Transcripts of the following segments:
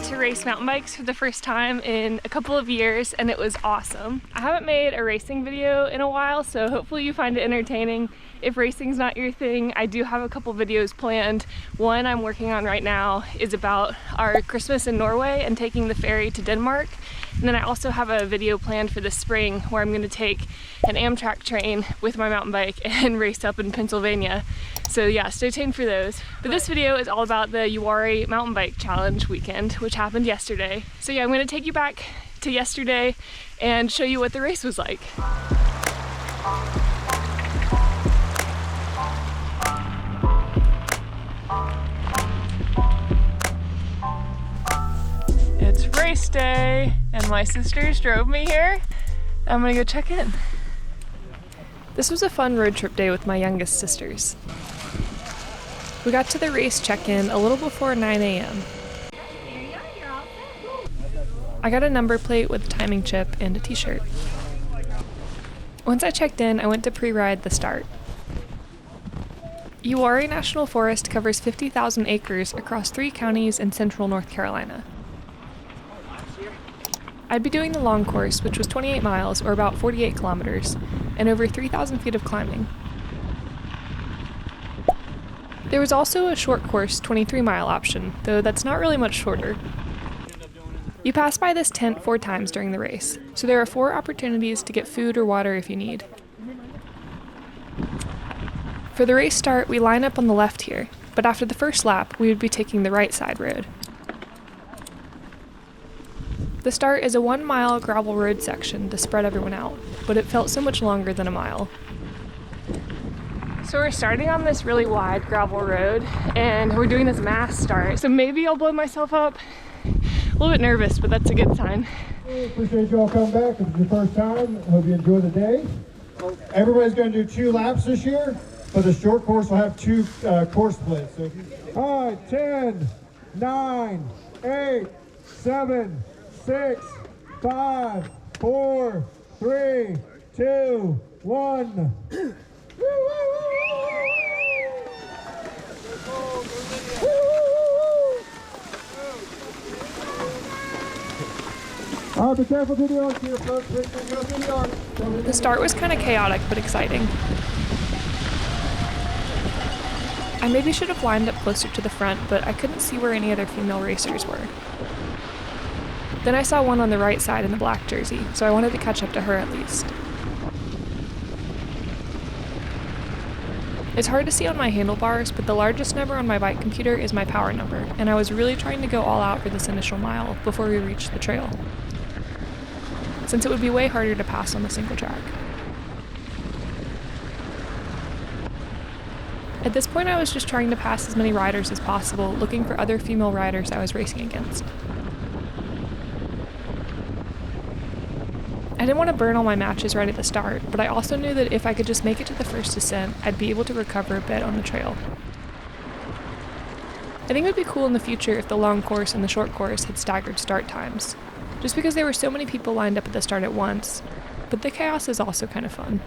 got to race mountain bikes for the first time in a couple of years and it was awesome. I haven't made a racing video in a while, so hopefully you find it entertaining. If racing's not your thing, I do have a couple videos planned. One I'm working on right now is about our Christmas in Norway and taking the ferry to Denmark. And then I also have a video planned for this spring where I'm gonna take an Amtrak train with my mountain bike and race up in Pennsylvania. So yeah, stay tuned for those. But this video is all about the Uwharrie Mountain Bike Challenge weekend, which happened yesterday. So yeah, I'm gonna take you back to yesterday and show you what the race was like. It's race day, and my sisters drove me here. I'm gonna go check in. This was a fun road trip day with my youngest sisters. We got to the race check-in a little before 9 a.m. I got a number plate with a timing chip and a t-shirt. Once I checked in, I went to pre-ride the start. Uwharrie National Forest covers 50,000 acres across 3 counties in central North Carolina. I'd be doing the long course, which was 28 miles, or about 48 kilometers, and over 3,000 feet of climbing. There was also a short course 23-mile option, though that's not really much shorter. You pass by this tent 4 times during the race, so there are 4 opportunities to get food or water if you need. For the race start, we line up on the left here, but after the first lap, we would be taking the right side road. The start is a 1-mile gravel road section to spread everyone out, but it felt so much longer than a mile. So we're starting on this really wide gravel road, and we're doing this mass start, so maybe I'll blow myself up. A little bit nervous, but that's a good sign. Appreciate you all coming back. If it's your first time, I hope you enjoy the day. Everybody's going to do 2 laps this year, but the short course will have 2 course splits. So all right, 10, 9, 8, 7, 6, 5, 4, 3, 2, 1. All right, be careful to the arc here, folks. Go through the arc. The start was kind of chaotic, but exciting. I maybe should have lined up closer to the front, but I couldn't see where any other female racers were. Then I saw one on the right side in the black jersey, so I wanted to catch up to her at least. It's hard to see on my handlebars, but the largest number on my bike computer is my power number, and I was really trying to go all out for this initial mile before we reached the trail, since it would be way harder to pass on the single track. At this point, I was just trying to pass as many riders as possible, looking for other female riders I was racing against. I didn't want to burn all my matches right at the start, but I also knew that if I could just make it to the first descent, I'd be able to recover a bit on the trail. I think it would be cool in the future if the long course and the short course had staggered start times, just because there were so many people lined up at the start at once, but the chaos is also kind of fun.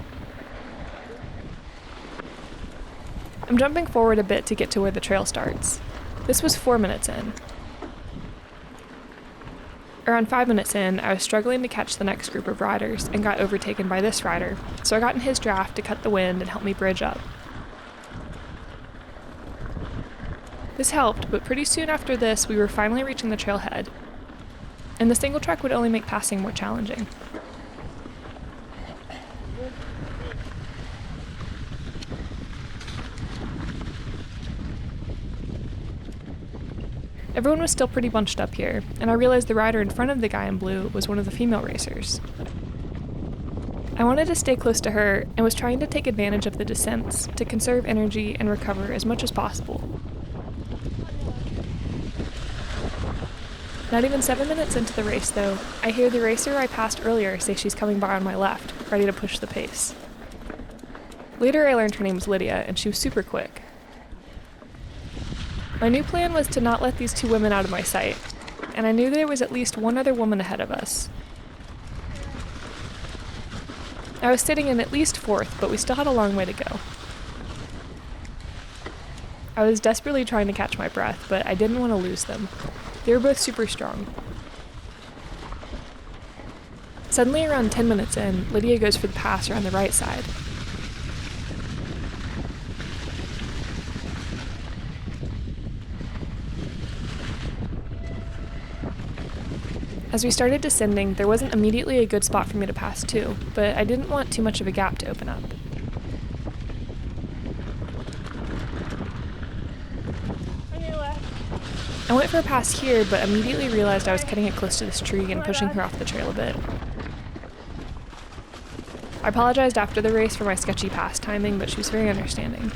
I'm jumping forward a bit to get to where the trail starts. This was 4 minutes in. Around 5 minutes in, I was struggling to catch the next group of riders and got overtaken by this rider, so I got in his draft to cut the wind and help me bridge up. This helped, but pretty soon after this, we were finally reaching the trailhead, and the single track would only make passing more challenging. Everyone was still pretty bunched up here, and I realized the rider in front of the guy in blue was one of the female racers. I wanted to stay close to her and was trying to take advantage of the descents to conserve energy and recover as much as possible. Not even 7 minutes into the race, though, I hear the racer I passed earlier say she's coming by on my left, ready to push the pace. Later I learned her name was Lydia, and she was super quick. My new plan was to not let these 2 women out of my sight, and I knew there was at least one other woman ahead of us. I was sitting in at least 4th, but we still had a long way to go. I was desperately trying to catch my breath, but I didn't want to lose them. They were both super strong. Suddenly, around 10 minutes in, Lydia goes for the pass around the right side. As we started descending, there wasn't immediately a good spot for me to pass too, but I didn't want too much of a gap to open up. On your left. I went for a pass here, but immediately realized I was cutting it close to this tree and pushing her off the trail a bit. I apologized after the race for my sketchy pass timing, but she was very understanding.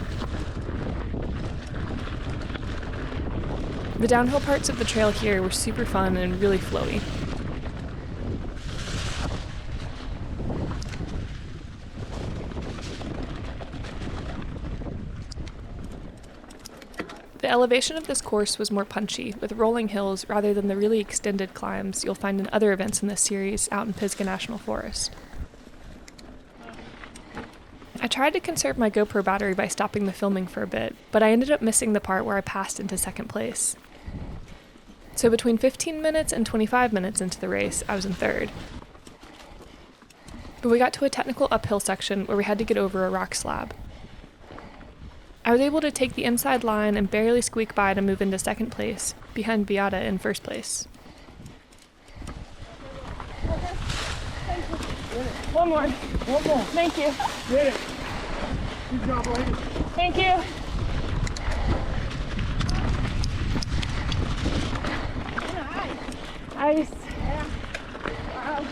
The downhill parts of the trail here were super fun and really flowy. The elevation of this course was more punchy, with rolling hills rather than the really extended climbs you'll find in other events in this series out in Pisgah National Forest. I tried to conserve my GoPro battery by stopping the filming for a bit, but I ended up missing the part where I passed into second place. So between 15 minutes and 25 minutes into the race, I was in third. But we got to a technical uphill section where we had to get over a rock slab. I was able to take the inside line and barely squeak by to move into second place, behind Beata in first place. One more. One more. Thank you. Get it. Good job, lady. Thank you. Nice. Yeah. Wow.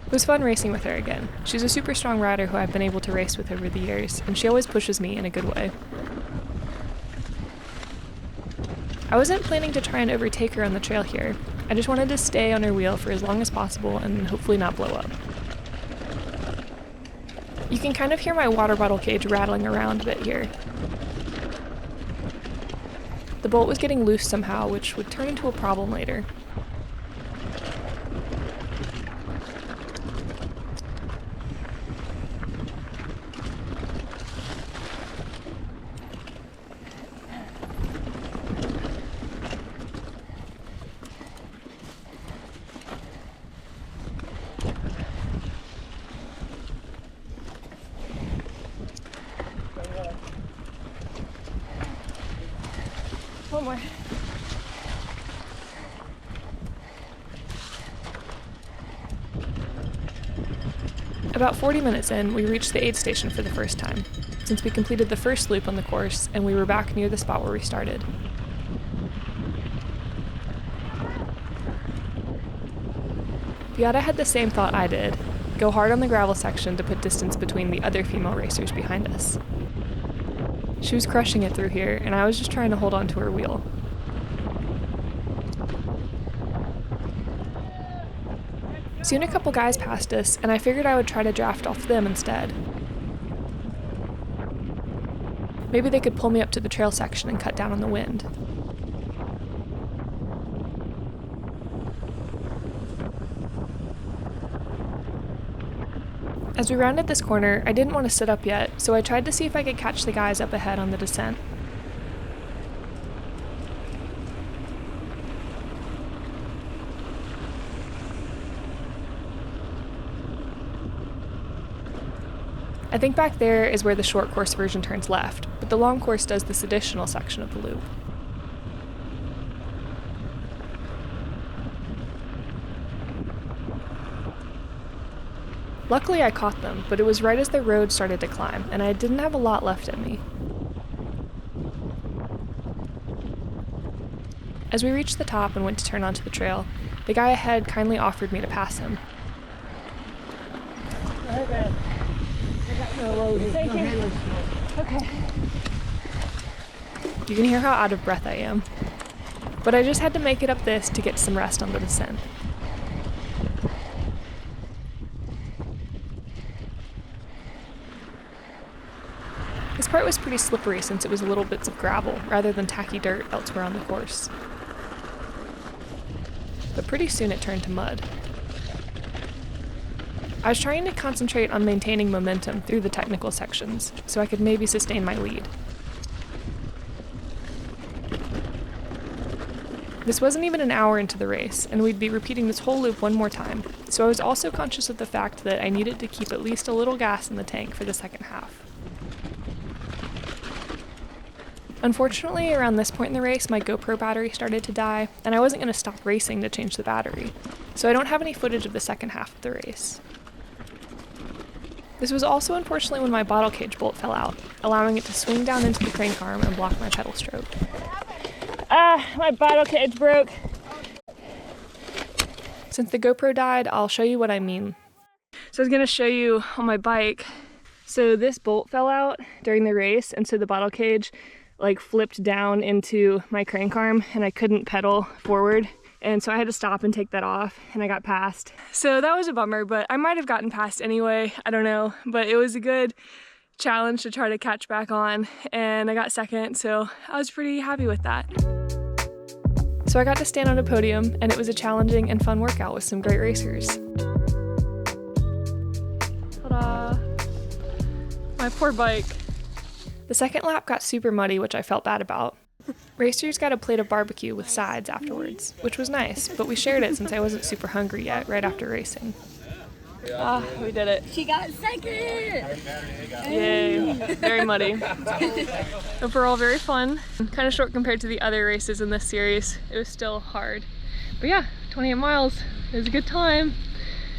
It was fun racing with her again. She's a super strong rider who I've been able to race with over the years, and she always pushes me in a good way. I wasn't planning to try and overtake her on the trail here. I just wanted to stay on her wheel for as long as possible and hopefully not blow up. You can kind of hear my water bottle cage rattling around a bit here. The bolt was getting loose somehow, which would turn into a problem later. One more. About 40 minutes in, we reached the aid station for the first time, since we completed the first loop on the course and we were back near the spot where we started. Beata had the same thought I did: go hard on the gravel section to put distance between the other female racers behind us. She was crushing it through here, and I was just trying to hold on to her wheel. Soon a couple guys passed us, and I figured I would try to draft off them instead. Maybe they could pull me up to the trail section and cut down on the wind. As we rounded this corner, I didn't want to sit up yet, so I tried to see if I could catch the guys up ahead on the descent. I think back there is where the short course version turns left, but the long course does this additional section of the loop. Luckily I caught them, but it was right as the road started to climb, and I didn't have a lot left in me. As we reached the top and went to turn onto the trail, the guy ahead kindly offered me to pass him. Hey, man. Thank you. Okay. You can hear how out of breath I am. But I just had to make it up this to get some rest on the descent. This part was pretty slippery since it was little bits of gravel rather than tacky dirt elsewhere on the course. But pretty soon it turned to mud. I was trying to concentrate on maintaining momentum through the technical sections, so I could maybe sustain my lead. This wasn't even an hour into the race, and we'd be repeating this whole loop one more time, so I was also conscious of the fact that I needed to keep at least a little gas in the tank for the second half. Unfortunately, around this point in the race, my GoPro battery started to die, and I wasn't going to stop racing to change the battery, so I don't have any footage of the second half of the race. This was also unfortunately when my bottle cage bolt fell out, allowing it to swing down into the crane arm and block my pedal stroke. My bottle cage broke. Since the GoPro died, I'll show you what I mean. So I was gonna show you on my bike. So this bolt fell out during the race, and so the bottle cage like flipped down into my crank arm, and I couldn't pedal forward. And so I had to stop and take that off, and I got passed. So that was a bummer, but I might have gotten past anyway, I don't know. But it was a good challenge to try to catch back on, and I got second, so I was pretty happy with that. So I got to stand on a podium, and it was a challenging and fun workout with some great racers. Ta-da! My poor bike. The second lap got super muddy, which I felt bad about. Racers got a plate of barbecue with sides afterwards, which was nice, but we shared it since I wasn't super hungry yet right after racing. We did it. She got second! Yay. Very muddy. Overall, very fun. Kind of short compared to the other races in this series. It was still hard. But yeah, 28 miles. It was a good time.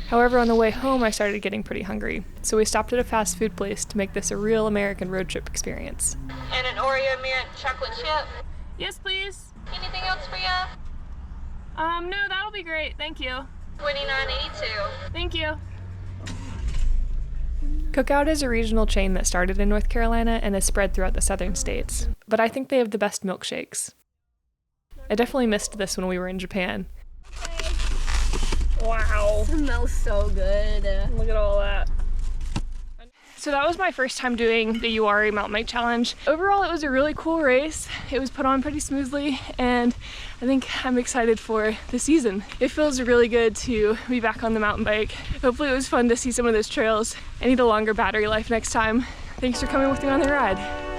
However, on the way home, I started getting pretty hungry, so we stopped at a fast food place to make this a real American road trip experience. And an Oreo mint chocolate chip. Yes, please. Anything else for you? No, that'll be great. Thank you. $29.82. Thank you. Cookout is a regional chain that started in North Carolina and is spread throughout the southern states, but I think they have the best milkshakes. I definitely missed this when we were in Japan. Wow. It smells so good. Look at all that. So that was my first time doing the Uwharrie Mountain Bike Challenge. Overall, it was a really cool race. It was put on pretty smoothly, and I think I'm excited for the season. It feels really good to be back on the mountain bike. Hopefully it was fun to see some of those trails. I need a longer battery life next time. Thanks for coming with me on the ride.